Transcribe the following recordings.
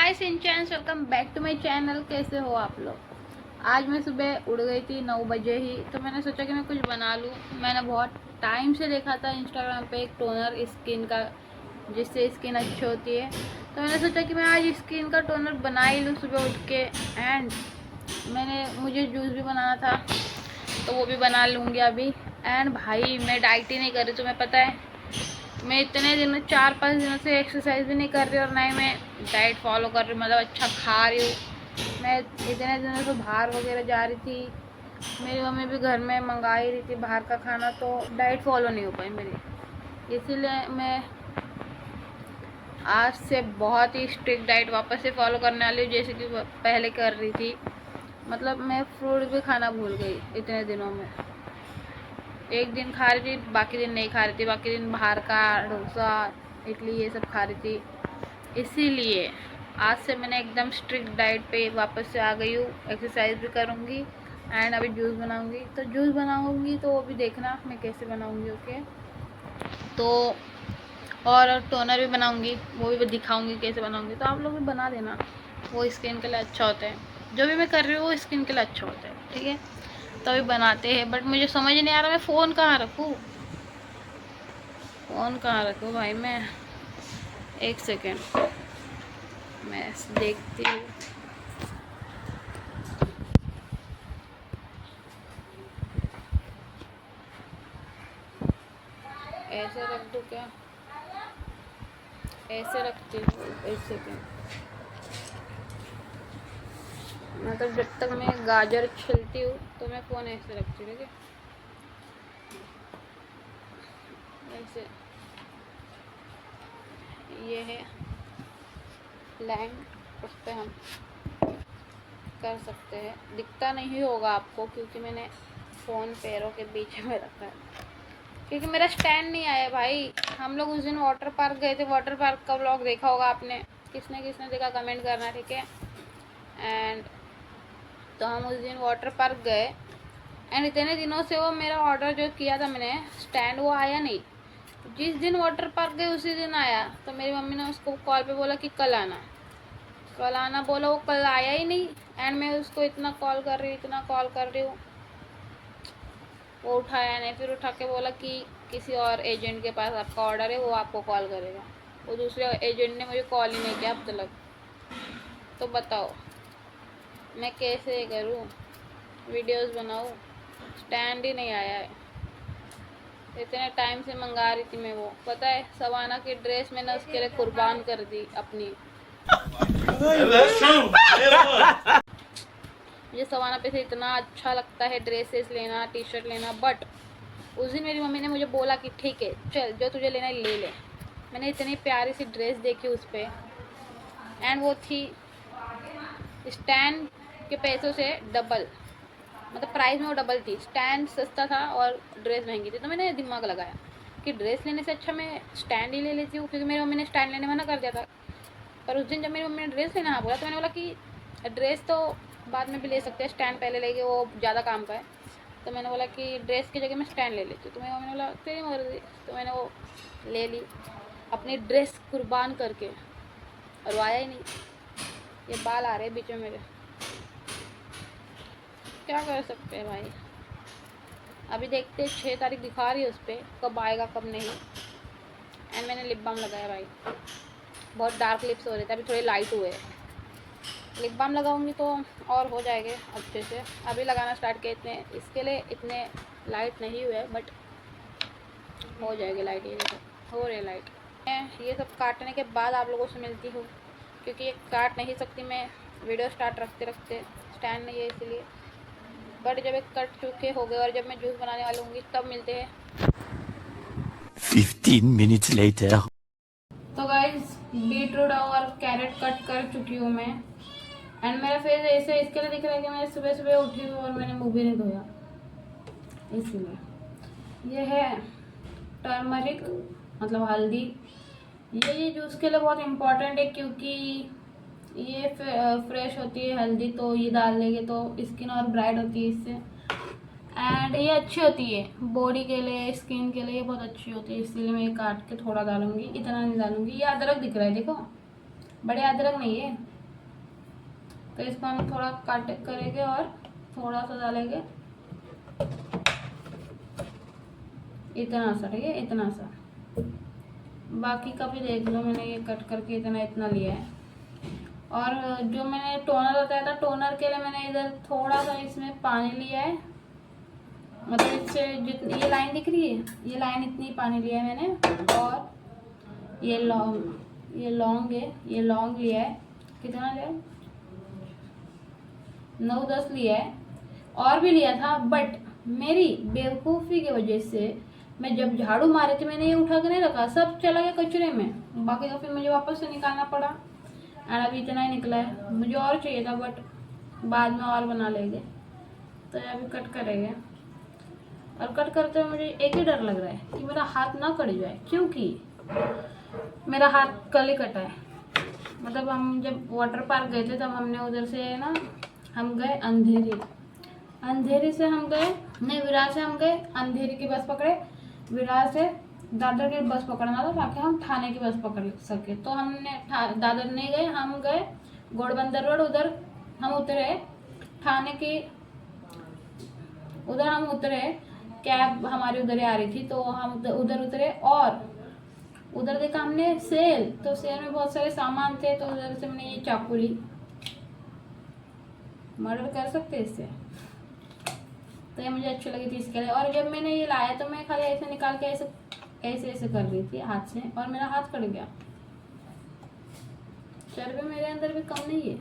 हाय सिंचैंस, welcome back to my channel. कैसे हो आप लोग? आज मैं सुबह उठ गई थी 9 बजे ही, तो मैंने सोचा कि मैं कुछ बना लूँ। मैंने बहुत टाइम से देखा था इंस्टाग्राम पे एक टोनर स्किन का, जिससे स्किन अच्छी होती है। तो मैंने सोचा कि मैं आज स्किन का टोनर बना ही लूँ सुबह उठ के। एंड मुझे जूस भी बनाना था, तो वो भी बना लूँगी अभी। एंड भाई मैं डाइट ही नहीं कर रही, तुम्हें पता है मैं इतने दिनों 4-5 दिनों से एक्सरसाइज भी नहीं कर रही और ना ही मैं डाइट फॉलो कर रही, मतलब अच्छा खा रही हूँ। मैं इतने दिनों से बाहर वगैरह जा रही थी, मेरी मम्मी भी घर में मंगा ही रही थी बाहर का खाना, तो डाइट फॉलो नहीं हो पाई मेरी। इसीलिए मैं आज से बहुत ही स्ट्रिक्ट डाइट वापस से फॉलो करने वाली हूँ, जैसे कि पहले कर रही थी। मतलब मैं फ्रूट भी खाना भूल गई इतने दिनों में। एक दिन खा रही थी, बाकी दिन नहीं खा रही थी, बाकी दिन बाहर का डोसा इडली ये सब खा रही थी। इसीलिए आज से मैंने एकदम स्ट्रिक्ट डाइट पे वापस से आ गई हूँ। एक्सरसाइज भी करूँगी एंड अभी जूस बनाऊँगी। तो जूस बनाऊँगी तो वो भी देखना मैं कैसे बनाऊँगी, ओके। तो और टोनर भी बनाऊँगी, वो भी दिखाऊँगी कैसे बनाऊँगी। तो आप लोग भी बना देना, वो स्किन के लिए अच्छा होता है। जो भी मैं कर रही हूँ वो स्किन के लिए अच्छा होता है, ठीक है। तभी बनाते हैं, बट मुझे समझ नहीं आ रहा मैं फ़ोन कहाँ रखूँ। फ़ोन कहाँ रखूँ भाई मैं? एक सेकेंड मैं देखती हूँ। ऐसे रख दूँ क्या? ऐसे रखती हूँ, एक सेकेंड। मतलब जब तक मैं गाजर छिलती हूँ तो मैं फ़ोन ऐसे रखती हूँ, ठीक है। ऐसे ये है लैंड, उस पर हम कर सकते हैं। दिखता नहीं होगा आपको क्योंकि मैंने फ़ोन पैरों के बीच में रखा है, क्योंकि मेरा स्टैंड नहीं आया भाई। हम लोग उस दिन वाटर पार्क गए थे, वाटर पार्क का व्लॉग देखा होगा आपने, किसने किसने देखा कमेंट करना, ठीक है। एंड तो हम उस दिन वाटर पार्क गए एंड इतने दिनों से वो मेरा ऑर्डर जो किया था मैंने स्टैंड, वो आया नहीं। जिस दिन वाटर पार्क गए उसी दिन आया। तो मेरी मम्मी ने उसको कॉल पे बोला कि कल आना, कल आना बोला, वो कल आया ही नहीं। एंड मैं उसको इतना कॉल कर रही हूँ, इतना कॉल कर रही हूँ, वो उठाया नहीं। फिर उठा के बोला कि किसी और एजेंट के पास आपका ऑर्डर है, वो आपको कॉल करेगा। वो दूसरे एजेंट ने मुझे कॉल ही नहीं किया अब तक। तो बताओ मैं कैसे करूँ, वीडियोस बनाऊँ? स्टैंड ही नहीं आया है। इतने टाइम से मंगा रही थी मैं, वो पता है सवाना की ड्रेस मैंने उसके लिए कुर्बान कर दी अपनी। मुझे सवाना पे से इतना अच्छा लगता है ड्रेसेस लेना, टी शर्ट लेना, बट उस दिन मेरी मम्मी ने मुझे बोला कि ठीक है चल जो तुझे लेना है ले ले। मैंने इतनी प्यारी सी ड्रेस देखी उस पर, एंड वो थी स्टैंड के पैसों से डबल, मतलब प्राइस में वो डबल थी। स्टैंड सस्ता था और ड्रेस महंगी थी। तो मैंने दिमाग लगाया कि ड्रेस लेने से अच्छा मैं स्टैंड ही ले लेती हूँ, क्योंकि मेरी मम्मी ने स्टैंड लेने मना कर दिया था। पर उस दिन जब मेरी मम्मी ने ड्रेस लेना बोला तो मैंने बोला कि ड्रेस तो बाद में भी ले सकते हैं, स्टैंड पहले लेके वो ज़्यादा काम का है। तो मैंने बोला कि ड्रेस की जगह मैं स्टैंड ले लेती हूँ। तो मेरी मम्मी ने बोला तेरी मर्जी। तो मैंने वो ले ली अपनी ड्रेस कुर्बान करके, और वो आया ही नहीं। ये बाल आ रहे हैं बीच में मेरे, क्या कर सकते हैं भाई। अभी देखते 6 तारीख दिखा रही है उस पर, कब आएगा कब नहीं। एंड मैंने लिप बाम लगाया भाई, बहुत डार्क लिप्स हो रहे थे, अभी थोड़े लाइट हुए। लिप बाम लगाऊंगी तो और हो जाएंगे अच्छे से। अभी लगाना स्टार्ट किया, इतने इसके लिए इतने लाइट नहीं हुए, बट हो जाएगी लाइट। ये देखो हो रही है लाइट। मैं ये सब काटने के बाद आप लोगों से मिलती हूँ, क्योंकि ये काट नहीं सकती मैं वीडियो स्टार्ट रखते रखते, स्टैंड नहीं है इसलिए। बट जब एक कट चुके हो गए और जब मैं जूस बनाने वाली होंगी तब मिलते हैं। 15 minutes later. तो गाइस बीट रूट और कैरेट कट कर चुकी हूँ मैं। एंड मेरा फेस ऐसे इसके लिए दिख रहा है कि मैं सुबह सुबह उठी हूँ और मैंने मुँह भी नहीं धोया, इसलिए। ये है टर्मरिक, मतलब हल्दी। ये जूस के लिए बहुत इम्पोर्टेंट है, क्योंकि ये फ्रेश होती है हल्दी, तो ये डाल लेंगे तो स्किन और ब्राइट होती है इससे। एंड ये अच्छी होती है बॉडी के लिए, स्किन के लिए, ये बहुत अच्छी होती है। इसलिए मैं काट के थोड़ा डालूंगी, इतना नहीं डालूंगी। ये अदरक दिख रहा है देखो, बड़े अदरक नहीं है, तो इसको हम थोड़ा कट करेंगे और थोड़ा सा डालेंगे, इतना सा, ठीक है, इतना सा। बाकी का भी देख लो, मैंने ये कट करके इतना लिया है। और जो मैंने टोनर बताया था, टोनर के लिए मैंने इधर थोड़ा सा इसमें पानी लिया है, मतलब इससे जितनी ये लाइन दिख रही है, ये लाइन इतनी पानी लिया है मैंने। और ये लौंग है, ये लौंग लिया है, कितना लिया है, 9-10 लिया है। और भी लिया था, बट मेरी बेवकूफ़ी की वजह से मैं जब झाड़ू मारे थे मैंने ये उठा के नहीं रखा, सब चला गया कचरे में। बाकी तो फिर मुझे वापस से निकालना पड़ा। और अभी इतना ही निकला है, मुझे और चाहिए था बट बाद में और बना लेंगे। तो अभी कट करेंगे। और कट करते हुए मुझे एक ही डर लग रहा है कि मेरा हाथ ना कट जाए, क्योंकि मेरा हाथ कल ही कटा है। मतलब हम जब वाटर पार्क गए थे तब हमने उधर से ना, हम गए अंधेरी से हम गए, नहीं विरार से हम गए, अंधेरी की बस पकड़े, विरार से दादर की बस पकड़ना था ताकि हम ठाणे की बस पकड़ सके। तो हमने दादर नहीं गए, हम गए घोड़बंदर रोड, उधर हम उतरे, ठाणे की उधर हम उतरे, कैब हमारी उधर ही आ रही थी तो हम उधर उतरे। और उधर देखा हमने सेल, तो सेल में बहुत सारे सामान थे, तो उधर से मैंने ये चाकू ली। मर्डर कर सकते इससे, तो ये मुझे अच्छी लगी थी इसके लिए। और जब मैंने ये लाया तो मैं खाली ऐसे निकाल के ऐसे ऐसे ऐसे कर रही थी हाथ से, और मेरा हाथ कट गया। चर्बी मेरे अंदर भी कम नहीं है।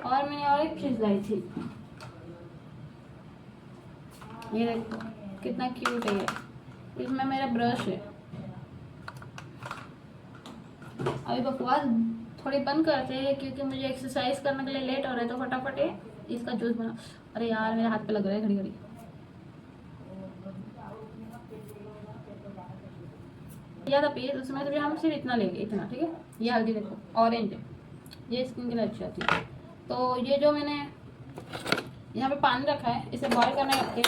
और मैंने और एक चीज़ लाई थी, ये देखो कितना क्यूट है ये, इसमें मेरा ब्रश है। अभी बकवास थोड़ी बंद करते हैं क्योंकि मुझे एक्सरसाइज करने के लिए लेट हो रहा है, तो फटाफट इसका जूस बना। अरे यार मेरे हाथ पे लग रहा है घड़ी घड़ी। ज़्यादा पिए उसमें तो हम सिर्फ इतना लेंगे, इतना, ठीक है। ये हल्दी देखो ऑरेंज है, ये स्किन के लिए अच्छी आती है। तो ये जो मैंने यहाँ पे पानी रखा है, इसे बॉयल करने रखते,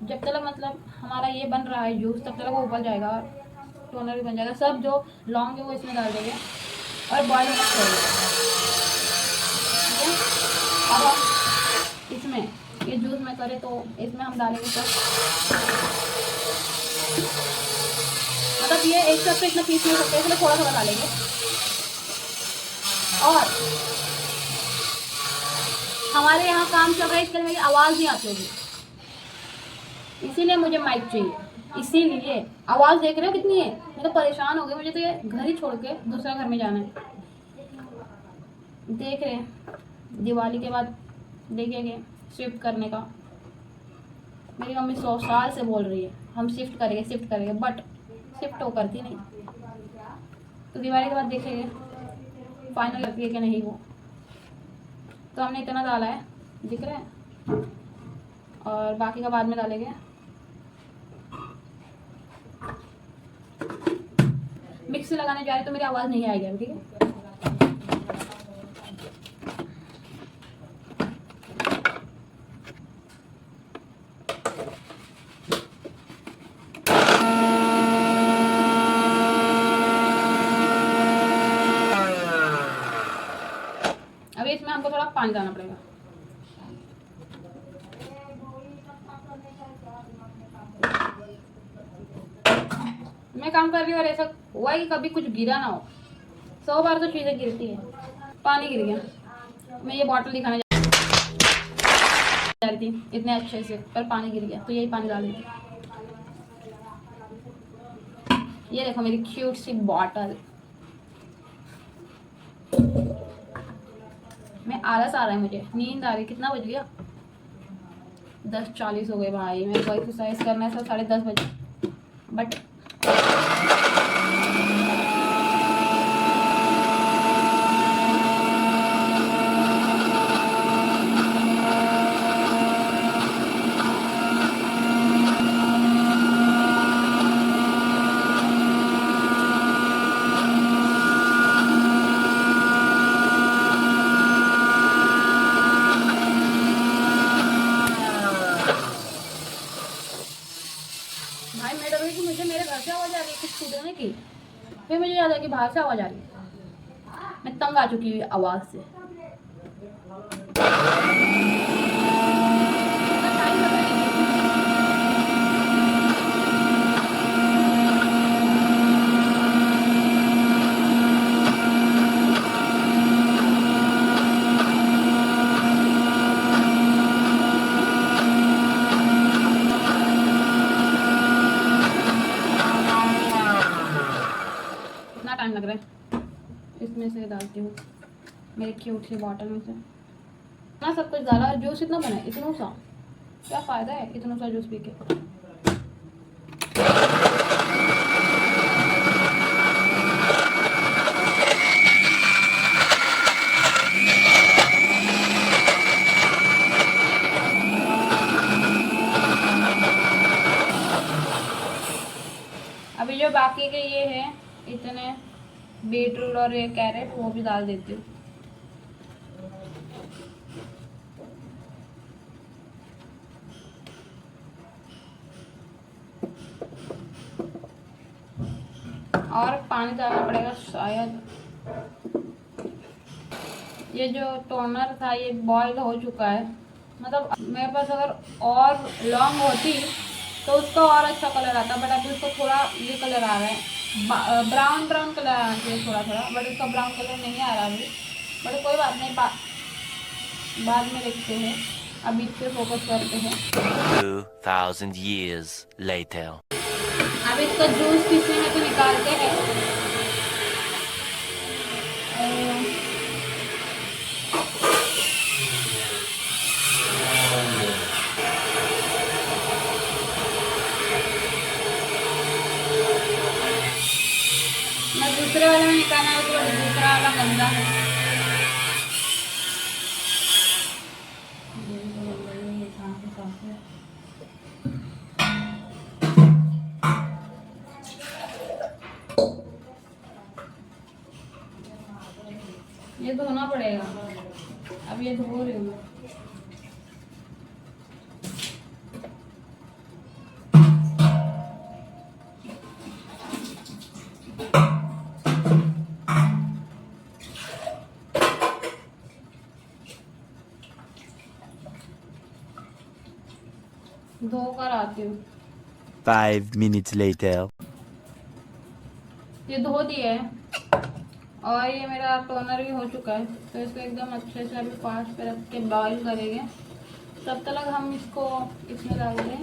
जब तक मतलब हमारा ये बन रहा है जूस, तब तक वो उबल जाएगा और टोनर भी बन जाएगा। सब जो लौंग है वो इसमें डाल देंगे और बॉयल होना छोड़ेंगे, ठीक है। अब हम इसमें ये जूस में करें तो इसमें हम डालेंगे सब, मतलब ये एक साथ तो इतना पीस नहीं सकते, इसमें थोड़ा थोड़ा डालेंगे। और हमारे यहाँ काम चल रहा है, इसके लिए मेरी आवाज़ नहीं आती होगी, इसीलिए मुझे माइक चाहिए। इसीलिए आवाज़ देख रहे हो कितनी है, मैं तो परेशान हो गई, मुझे तो ये घर ही छोड़ के दूसरा घर में जाना है। देख रहे हैं दिवाली के बाद देखेंगे शिफ्ट करने का। मेरी मम्मी 100 साल से बोल रही है हम शिफ्ट करेंगे, बट शिफ्ट हो करती नहीं। तो दिवाली के बाद देखेंगे फाइनल करती है कि नहीं वो। तो हमने इतना डाला है, दिख रहा है, और बाकी का बाद में डालेंगे। मिक्सी लगाने जा रहे तो मेरी आवाज़ नहीं आएगी अभी, ठीक है। अभी इसमें हमको थोड़ा पानी डालना पड़ेगा। मैं काम कर रही हूँ और ऐसा हुआ कि कभी कुछ गिरा ना हो। 100 बार तो चीज़ें गिरती है। पानी गिर गया, मैं ये बॉटल दिखाने जा रही थी इतने अच्छे से, पर पानी गिर गया, तो यही पानी डाल दी। ये देखो मेरी क्यूट सी बॉटल। मैं आलस आ रहा है, मुझे नींद आ रही। कितना बज गया? 10:40 हो गए भाई। मेरे को एक्सरसाइज करना है तो 10:30 बजे, बट भाई मैं डर गई कि मुझे मेरे घर से आवाज़ आ रही है कुछ छूटने की। फिर मुझे याद है कि बाहर से आवाज़ आ रही है। मैं तंग आ चुकी हूँ आवाज़ से। कितना टाइम लग रहा है। इसमें से डालती हूँ मेरे क्यूट सी बॉटल में से। ना सब कुछ डाला, जूस इतना बना है, इतना सा क्या फ़ायदा है इतना सा जूस पी के। अभी जो बाकी के ये है इतने बीटरूट और ये कैरेट वो भी डाल देती हूँ। और पानी डालना पड़ेगा शायद। ये जो टोनर था ये बॉयल हो चुका है, मतलब मेरे पास अगर और लॉन्ग होती तो उसका और अच्छा कलर आता, बट अभी उसको थोड़ा ये कलर आ रहा है, ब्राउन ब्राउन कलर आना चाहिए थोड़ा थोड़ा, बट उसका ब्राउन कलर नहीं आ रहा अभी। बट कोई बात नहीं, बाद में देखते हैं, अभी इस पे फोकस करते हैं। 2000 years later. अब इसका जूस किसी में तो निकालते हैं। मैं दूसरे वाले में निकालना है तो दूसरा वाला गंदा है। ये धोना पड़ेगा, अब ये धो रही हूँ। धो कर आती हूँ। 5 minutes later. ये धो दिए है और ये मेरा टोनर भी हो चुका है, तो इसको एकदम अच्छे से अभी पास पे रख के बॉईल करेंगे। तब तक हम इसको इसमें डाल दें।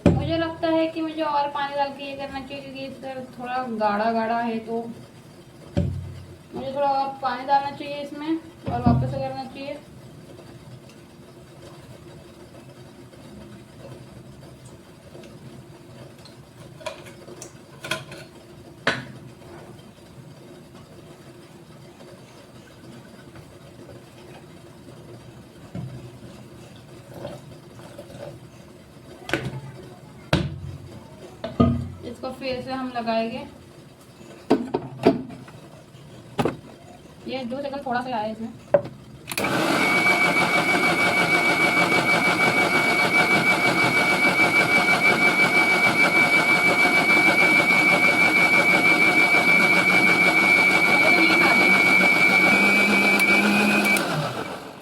मुझे लगता है कि मुझे और पानी डाल के ये करना चाहिए, क्योंकि इसका थोड़ा गाढ़ा गाढ़ा है, तो मुझे थोड़ा और पानी डालना चाहिए इसमें और वापस से करना चाहिए। इसको फिर से हम लगाएंगे। ये जूस अगर थोड़ा सा आया इसमें,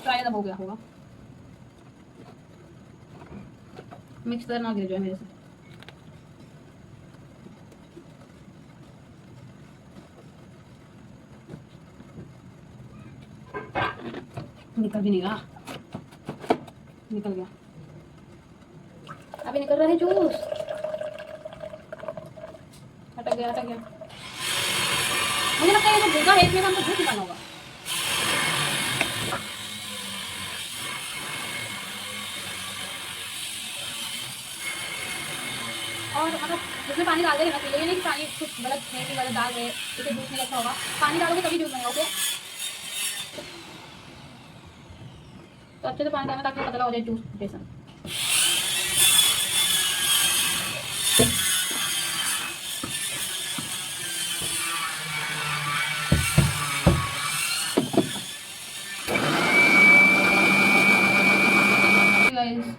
शायद अब हो गया होगा। मिक्सर ना गिर जाए मेरे से। निकल भी नहीं रहा, निकल गया, अभी निकल रहा है जूस। हटक गया, हटक गया। मुझे लगता है ये जो भूखा है इसमें हमको जूस निकालना होगा। और मतलब इसमें पानी डाल देना चाहिए, ये नहीं कि पानी कुछ गलत है कि गलत डाल रहे इसे जूस नहीं अच्छा होगा। पानी डालोगे तभी जूस बनेगा। ओके, तो अच्छे से पानी डालना ताकि पतला हो जाए जूस जैसा।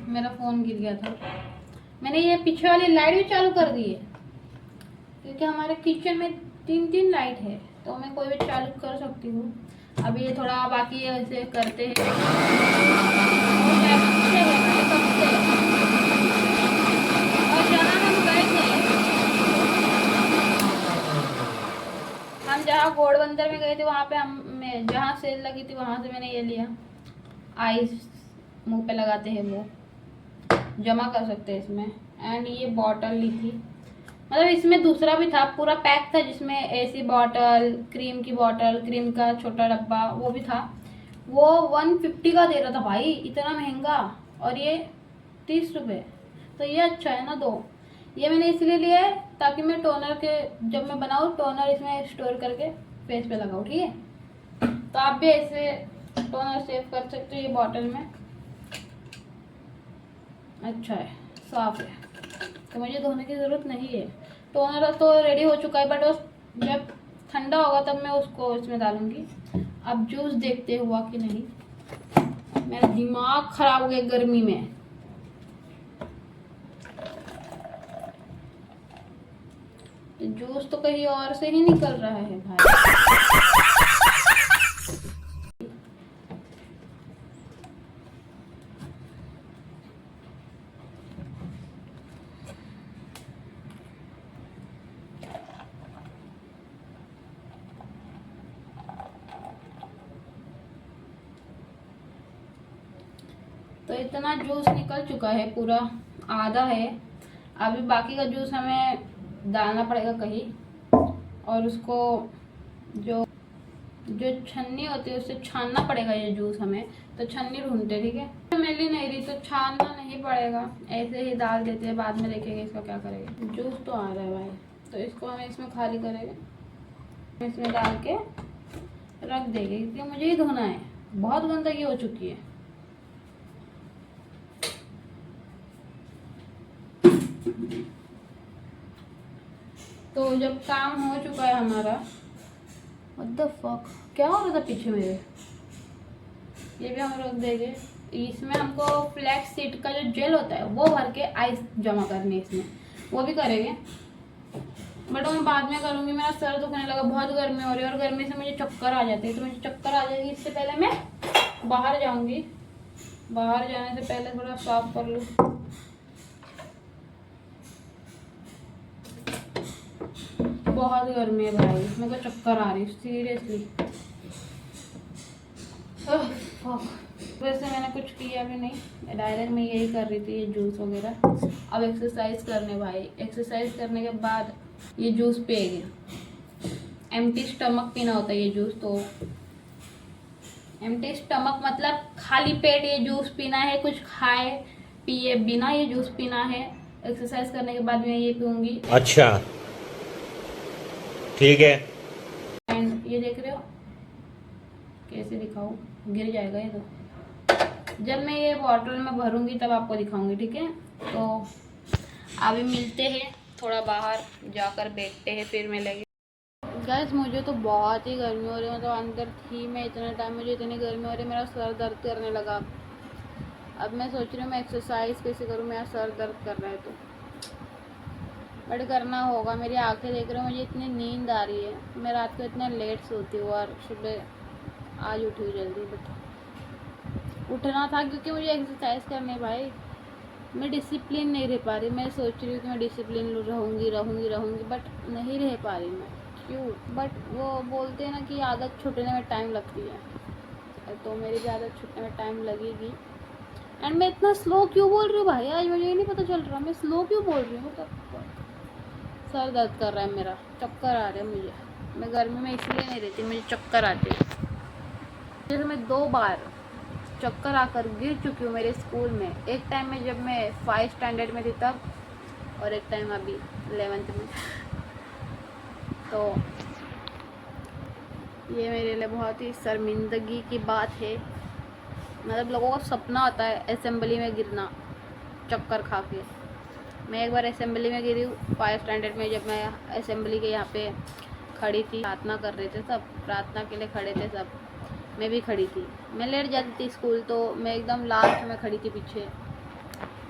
मेरा फ़ोन गिर गया था। मैंने ये पीछे वाली लाइट भी चालू कर दी है क्योंकि हमारे किचन में 3 लाइट है, तो मैं कोई भी चालू कर सकती हूँ। अभी ये थोड़ा बाकी है, वैसे करते हैं। और जहाँ हम गए थे, हम जहाँ घोड़बंदर में गए थे, वहाँ पे मैं जहाँ सेल लगी थी वहाँ से मैंने ये लिया। आइस मुंह पे लगाते हैं, वो जमा कर सकते हैं इसमें। एंड ये बॉटल ली थी, मतलब इसमें दूसरा भी था, पूरा पैक था जिसमें ऐसी बॉटल, क्रीम की बॉटल, क्रीम का छोटा डब्बा वो भी था। वो 150 का दे रहा था भाई, इतना महंगा, और ये 30 रुपये। तो ये अच्छा है ना। दो ये मैंने इसलिए लिया है ताकि मैं टोनर के, जब मैं बनाऊँ टोनर इसमें स्टोर करके फेस पे लगाऊँ, ठीक है। तो आप भी ऐसे टोनर सेव कर सकते हो ये बॉटल में। अच्छा है, साफ है, तो मुझे धोने की ज़रूरत नहीं है। टोनर तो रेडी हो चुका है, बट वो जब ठंडा होगा तब मैं उसको इसमें डालूंगी। अब जूस देखते हुआ कि नहीं, मेरा दिमाग खराब हो गया गर्मी में। जूस तो कहीं और से ही निकल रहा है भाई। तो इतना जूस निकल चुका है, पूरा आधा है। अभी बाकी का जूस हमें डालना पड़ेगा कहीं, और उसको जो जो छन्नी होती है उससे छानना पड़ेगा ये जूस हमें। तो छन्नी ढूंढते, ठीक है। मिल ही नहीं रही तो छानना नहीं पड़ेगा, ऐसे ही डाल देते हैं, बाद में देखेंगे इसका क्या करेंगे। जूस तो आ रहा है भाई, तो इसको हमें इसमें खाली करेंगे, इसमें डाल के रख देंगे क्योंकि मुझे ही धोना है, बहुत गंदगी हो चुकी है। तो जब काम हो चुका है हमारा, व्हाट द फक क्या हो रहा था पीछे मेरे, ये भी हम रख देंगे। इसमें हमको फ्लैक्स सीड का जो जेल होता है वो भर के आइस जमा करनी है इसमें, वो भी करेंगे, बट वो मैं बाद में करूँगी। मेरा सर दुखने लगा, बहुत गर्मी हो रही है और गर्मी से मुझे चक्कर आ जाते हैं, तो मुझे चक्कर आ जाएगी। इससे पहले मैं बाहर जाऊँगी, बाहर जाने से पहले थोड़ा साफ कर लूँ। बहुत गर्मी है भाई, मेरे को चक्कर आ रही है सीरियसली। वैसे मैंने कुछ किया भी नहीं, डायरेक्ट मैं यही कर रही थी, ये जूस वगैरह। अब एक्सरसाइज करने भाई, एक्सरसाइज करने के बाद ये जूस पिएंगे। एम्प्टी स्टमक पीना होता है ये जूस। तो एम्प्टी स्टमक मतलब खाली पेट ये जूस पीना है, कुछ खाए पिए बिना ये जूस पीना है। एक्सरसाइज करने के बाद मैं ये पीऊँगी। अच्छा ठीक है। एंड ये देख रहे हो कैसे दिखाऊँ, गिर जाएगा ये तो। जब मैं ये बॉटल में भरूंगी तब आपको दिखाऊंगी, ठीक है। तो अभी मिलते हैं, थोड़ा बाहर जाकर बैठते हैं, फिर मिलेंगे। गैस मुझे तो बहुत ही गर्मी हो रही है, मतलब अंदर थी मैं इतने टाइम, मुझे इतनी गर्मी हो रही है, मेरा सर दर्द करने लगा। अब मैं सोच रही हूँ मैं एक्सरसाइज कैसे करूँ, मेरा सर दर्द कर रहा है तो, बट करना होगा। मेरी आंखें देख रहे हो, मुझे इतनी नींद आ रही है, मैं रात को इतना लेट सोती हूँ और सुबह आज उठी हूँ जल्दी, बट उठना था क्योंकि मुझे एक्सरसाइज करनी है भाई। मैं डिसिप्लिन नहीं रह पा रही, मैं सोच रही हूँ कि मैं डिसिप्लिन रहूँगी, बट नहीं रह पा रही मैं, क्यों। बट वो बोलते हैं ना कि आदत छूटने में टाइम लगती है, तो मेरी भी आदत छूटने में टाइम लगेगी। एंड मैं इतना स्लो क्यों बोल रही हूँ भाई, आज मुझे ही नहीं पता चल रहा मैं स्लो क्यों बोल रही हूँ। मतलब सर दर्द कर रहा है मेरा, चक्कर आ रहे हैं मुझे। मैं गर्मी में इसलिए नहीं रहती, मुझे चक्कर आते हैं। जैसे मैं 2 बार चक्कर आकर गिर चुकी हूँ मेरे स्कूल में। एक टाइम में जब मैं 5 स्टैंडर्ड में थी तब, और एक टाइम अभी 11th में। तो ये मेरे लिए बहुत ही शर्मिंदगी की बात है। मतलब लोगों का सपना होता है असेंबली में गिरना चक्कर खा के। मैं एक बार असेंबली में गिरी हूँ 5 स्टैंडर्ड में, जब मैं असेंबली के यहाँ पे खड़ी थी, प्रार्थना कर रहे थे सब, प्रार्थना के लिए खड़े थे सब, मैं भी खड़ी थी। मैं लेट जाती थी स्कूल, तो मैं एकदम लास्ट में खड़ी थी पीछे।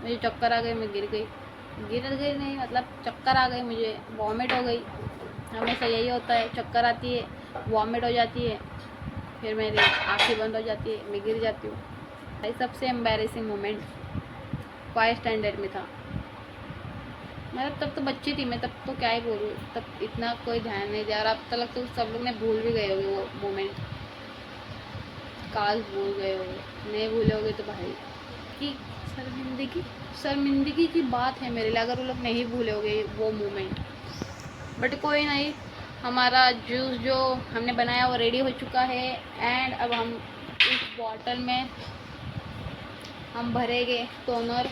मुझे चक्कर आ गए, मैं गिर गई नहीं, मतलब चक्कर आ गए, मुझे वॉमिट हो गई। हमेशा यही होता है, चक्कर आती है, वॉमिट हो जाती है, फिर मेरी आँखें बंद हो जाती है, मैं गिर जाती हूँ। भाई सबसे एम्बैरेसिंग मोमेंट 5 स्टैंडर्ड में था। मतलब तब तो बच्ची थी मैं, तब तो क्या ही बोलूँ, तब इतना कोई ध्यान नहीं दिया, और अब तक तो सब लोग ने भूल भी गए होंगे वो मोमेंट। काश भूल गए होंगे, नहीं भूले होगे तो भाई कि शर्मिंदगी की बात है मेरे लिए, अगर वो लोग नहीं भूले होंगे वो मोमेंट। बट कोई नहीं, हमारा जूस जो हमने बनाया वो रेडी हो चुका है। एंड अब हम इस बॉटल में हम भरेंगे टोनर,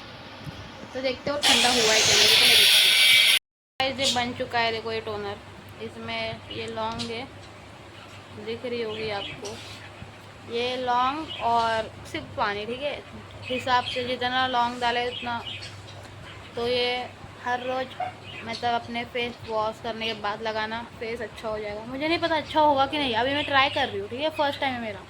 तो देखते हो ठंडा हुआ है क्या, मेरे को नहीं दिखता। ये बन चुका है, देखो ये टोनर, इसमें ये लौंग है, दिख रही होगी आपको, ये लौंग और सिर्फ पानी, ठीक है, हिसाब से जितना लौंग डाले उतना। तो ये हर रोज़ मतलब अपने फेस वॉश करने के बाद लगाना, फेस अच्छा हो जाएगा। मुझे नहीं पता अच्छा होगा कि नहीं, अभी मैं ट्राई कर रही हूँ, ठीक है, फर्स्ट टाइम है मेरा,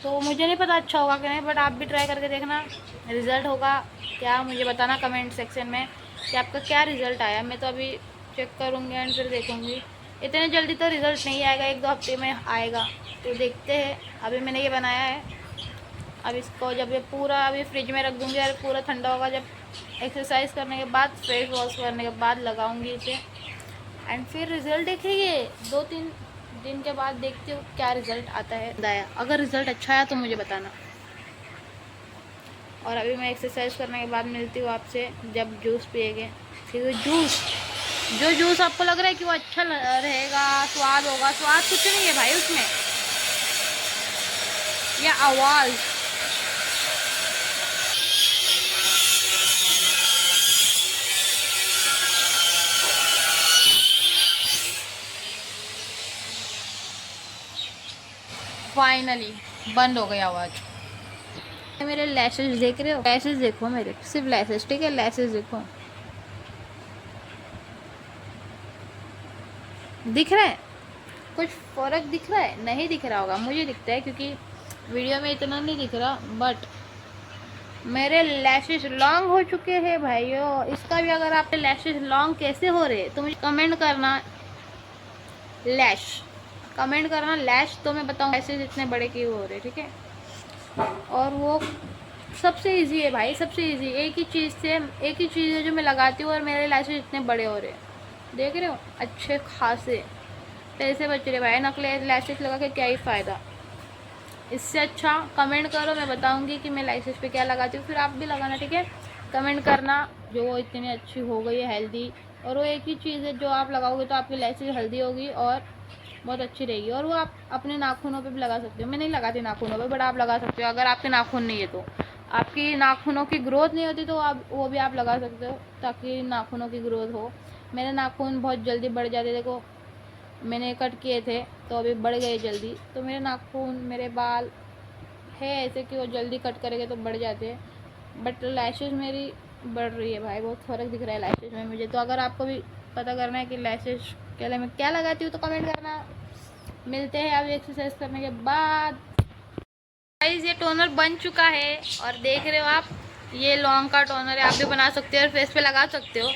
तो मुझे नहीं पता अच्छा होगा कि नहीं, बट आप भी ट्राई करके देखना, रिज़ल्ट होगा क्या मुझे बताना कमेंट सेक्शन में कि आपका क्या रिज़ल्ट आया। मैं तो अभी चेक करूँगी एंड फिर देखूँगी, इतने जल्दी तो रिज़ल्ट नहीं आएगा, 1-2 हफ्ते में आएगा, तो देखते हैं। अभी मैंने ये बनाया है, अब इसको जब ये पूरा अभी फ्रिज में रख दूँगी और पूरा ठंडा होगा, जब एक्सरसाइज करने के बाद, फेस वॉश करने के बाद लगाऊंगी इसे, एंड फिर रिज़ल्ट देखेंगे 2-3 दिन के बाद, देखते हो क्या रिज़ल्ट आता है। दाया अगर रिज़ल्ट अच्छा आया तो मुझे बताना। और अभी मैं एक्सरसाइज करने के बाद मिलती हूँ आपसे जब जूस पिएंगे, ठीक है। जो जूस आपको लग रहा है कि वो अच्छा रहेगा, स्वाद होगा, स्वाद कुछ नहीं है भाई उसमें, या आवाज़। फाइनली बंद हो गई आवाज़। मेरे लैशेस देख रहे हो, लैशेस देखो मेरे, सिर्फ लैशेस, ठीक है, लैशेस देखो, दिख रहा है, कुछ फ़र्क दिख रहा है? नहीं दिख रहा होगा, मुझे दिखता है क्योंकि वीडियो में इतना नहीं दिख रहा, बट मेरे लैशेस लॉन्ग हो चुके हैं भाइयों। इसका भी अगर आपके लैशेस लॉन्ग कैसे हो रहे तो मुझे कमेंट करना, लैश कमेंट करना लैश, तो मैं बताऊँ लैशेस इतने बड़े क्यों हो रहे, ठीक है। और वो सबसे इजी है भाई, सबसे इजी, एक ही चीज़ है जो मैं लगाती हूँ और मेरे लैशेस इतने बड़े हो रहे हैं, देख रहे हो, अच्छे खासे पैसे बच रहे भाई, नकली लैशेस लगा के क्या ही फ़ायदा। इससे अच्छा कमेंट करो, मैं बताऊंगी कि मैं लैशेस पे क्या लगाती हूँ, फिर आप भी लगाना, ठीक है। कमेंट करना जो वो इतनी अच्छी हो गई है, हेल्दी, और वो एक ही चीज़ है जो आप लगाओगे तो आपकी लैशेस हेल्दी होगी और बहुत अच्छी रहेगी। और वो आप अपने नाखूनों पे भी लगा सकते हो, मैं नहीं लगाती नाखूनों पे, बट आप लगा सकते हो अगर आपके नाखून नहीं है तो, आपकी नाखूनों की ग्रोथ नहीं होती तो आप वो भी आप लगा सकते हो ताकि नाखूनों की ग्रोथ हो। मेरे नाखून बहुत जल्दी बढ़ जाते, देखो मैंने कट किए थे तो अभी बढ़ गए जल्दी, तो मेरे नाखून, मेरे बाल है ऐसे कि वो जल्दी कट करेंगे तो बढ़ जाते हैं, बट लैशेस मेरी बढ़ रही है भाई, बहुत फ़र्क दिख रहा है लैशेस में मुझे। तो अगर आपको भी पता करना है कि लैशेस के लिए मैं क्या लगाती हूँ तो कमेंट करना। मिलते हैं अभी एक्सरसाइज करने के बाद। गाइस ये टोनर बन चुका है और देख रहे हो आप, ये लॉन्ग का टोनर है, आप भी बना सकते हो और फेस पे लगा सकते हो,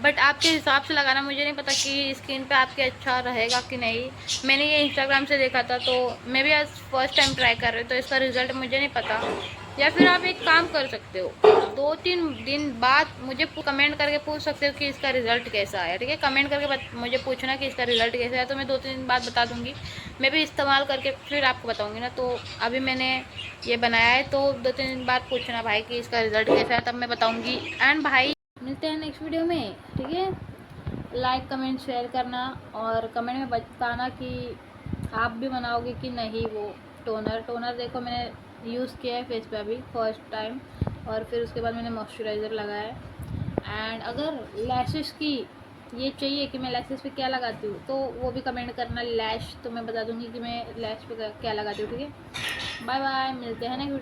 बट आपके हिसाब से लगाना, मुझे नहीं पता कि स्किन पे आपके अच्छा रहेगा कि नहीं। मैंने ये इंस्टाग्राम से देखा था, तो मैं भी आज फर्स्ट टाइम ट्राई कर रही हूँ, तो इसका रिज़ल्ट मुझे नहीं पता। या फिर आप एक काम कर सकते हो, 2-3 दिन बाद मुझे कमेंट करके पूछ सकते हो कि इसका रिज़ल्ट कैसा आया, ठीक है। कमेंट करके मुझे पूछना कि इसका रिज़ल्ट कैसा आया, तो मैं 2-3 दिन बाद बता दूँगी, मैं भी इस्तेमाल करके फिर आपको बताऊँगी ना। तो अभी मैंने ये बनाया है, तो 2-3 दिन बाद पूछना भाई कि इसका रिज़ल्ट कैसा है, तब मैं बताऊँगी। एंड भाई मिलते हैं नेक्स्ट वीडियो में, ठीक है। लाइक कमेंट शेयर करना और कमेंट में बताना कि आप भी बनाओगे कि नहीं वो टोनर देखो मैंने यूज़ किया है फेस पे अभी फर्स्ट टाइम, और फिर उसके बाद मैंने मॉइस्चराइज़र लगाया है। एंड अगर लैशेस की ये चाहिए कि मैं लैशेस पे क्या लगाती हूँ तो वो भी कमेंट करना लैश, तो मैं बता दूँगी कि मैं लैश पे क्या लगाती हूँ, ठीक है। बाय बाय, मिलते हैं नेक्स्ट वीडियो।